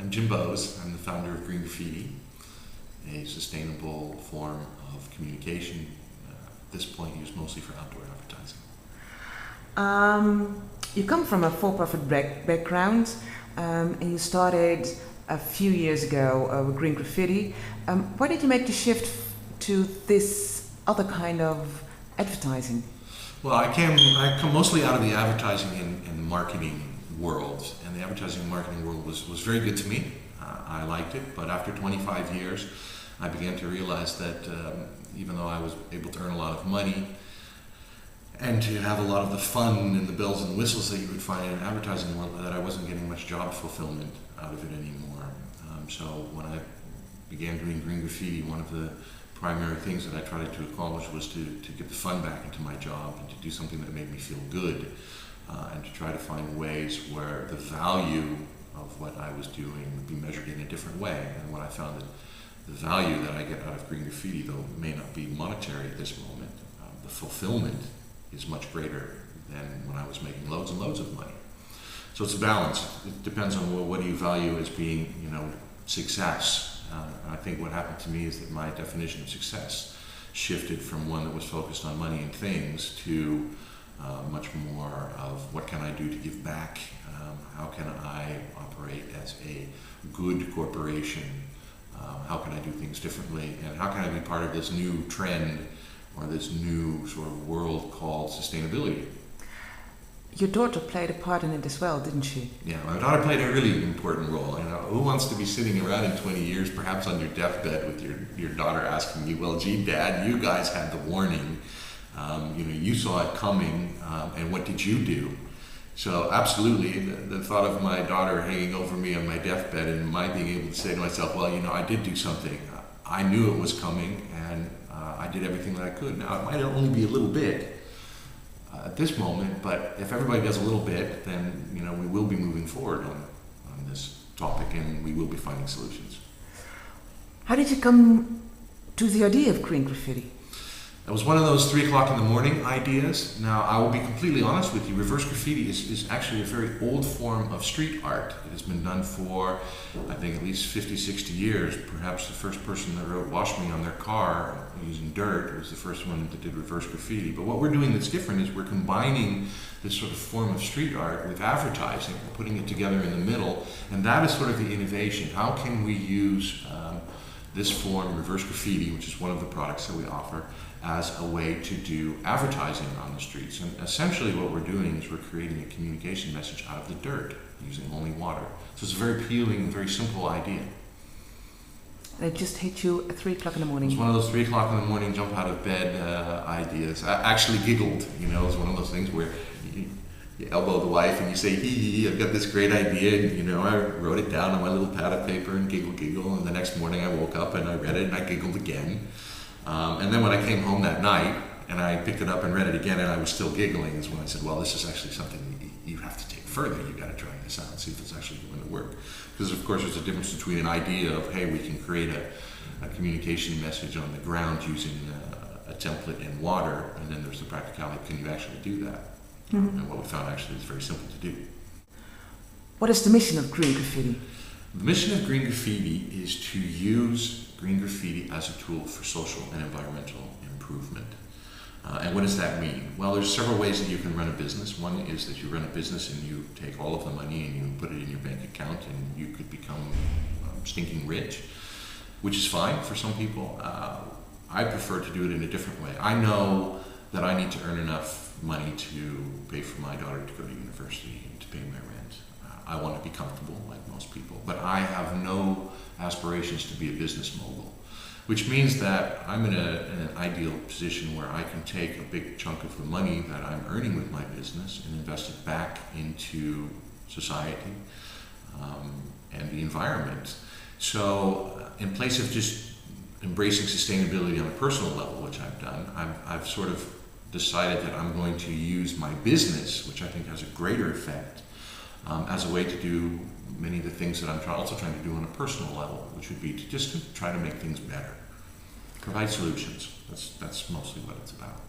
I'm Jim Bowes. I'm the founder of GreenGraffiti, a sustainable form of communication, at this point used mostly for outdoor advertising. You come from a for-profit background, and you started a few years ago with GreenGraffiti. Why did you make the shift to this other kind of advertising? Well, I come mostly out of the advertising and marketing world, and the advertising and marketing world was very good to me. I liked it, but after 25 years, I began to realize that even though I was able to earn a lot of money and to have a lot of the fun and the bells and whistles that you would find in an advertising world, that I wasn't getting much job fulfillment out of it anymore. So when I began doing GreenGraffiti, one of the primary things that I tried to accomplish was to get the fun back into my job and to do something that made me feel good, and to try to find ways where the value of what I was doing would be measured in a different way. And when I found that the value that I get out of GreenGraffiti, though may not be monetary at this moment, the fulfillment is much greater than when I was making loads and loads of money. So it's a balance. It depends on what do you value as being, success. And I think what happened to me is that my definition of success shifted from one that was focused on money and things to much more of what can I do to give back? How can I operate as a good corporation? How can I do things differently? And how can I be part of this new trend or this new sort of world called sustainability? Your daughter played a part in it as well, didn't she? Yeah, my daughter played a really important role. Who wants to be sitting around in 20 years, perhaps on your deathbed with your daughter asking you, well, gee, Dad, you guys had the warning. You saw it coming, and what did you do? So absolutely, the thought of my daughter hanging over me on my deathbed and my being able to say to myself, well, I did do something. I knew it was coming, and I did everything that I could. Now, it might only be a little bit at this moment, but if everybody does a little bit, then we will be moving forward on this topic, and we will be finding solutions. How did you come to the idea of GreenGraffiti? It was one of those 3 o'clock in the morning ideas. Now, I will be completely honest with you, reverse graffiti is actually a very old form of street art. It has been done for, I think, at least 50, 60 years. Perhaps the first person that wrote "wash me" on their car using dirt was the first one that did reverse graffiti. But what we're doing that's different is we're combining this sort of form of street art with advertising. We're putting it together in the middle, and that is sort of the innovation. How can we use this form, reverse graffiti, which is one of the products that we offer, as a way to do advertising on the streets? And essentially what we're doing is we're creating a communication message out of the dirt using only water. So it's a very appealing, very simple idea. And it just hit you at 3 o'clock in the morning? It's one of those 3 o'clock in the morning, jump out of bed ideas. I actually giggled, it's one of those things where you elbow the wife and you say, hee, I've got this great idea, and I wrote it down on my little pad of paper and giggle, and the next morning I woke up and I read it and I giggled again. And then when I came home that night and I picked it up and read it again and I was still giggling, is when I said, well, this is actually something you have to take further. You've got to try this out and see if it's actually going to work. Because of course there's a difference between an idea of, hey, we can create a communication message on the ground using a template and water, and then there's the practicality, can you actually do that? Mm-hmm. And what we found actually is very simple to do. What is the mission of GreenGraffiti? The mission of GreenGraffiti is to use GreenGraffiti as a tool for social and environmental improvement. And what does that mean? Well, there's several ways that you can run a business. One is that you run a business and you take all of the money and you put it in your bank account and you could become stinking rich, which is fine for some people. I prefer to do it in a different way. I know that I need to earn enough money to pay for my daughter to go to university and to pay my rent. I want to be comfortable like most people, but I have no aspirations to be a business mogul, which means that I'm in an ideal position where I can take a big chunk of the money that I'm earning with my business and invest it back into society and the environment. So in place of just embracing sustainability on a personal level, which I've done, I've sort of decided that I'm going to use my business, which I think has a greater effect, as a way to do many of the things that I'm also trying to do on a personal level, which would be to try to make things better, provide solutions. That's mostly what it's about.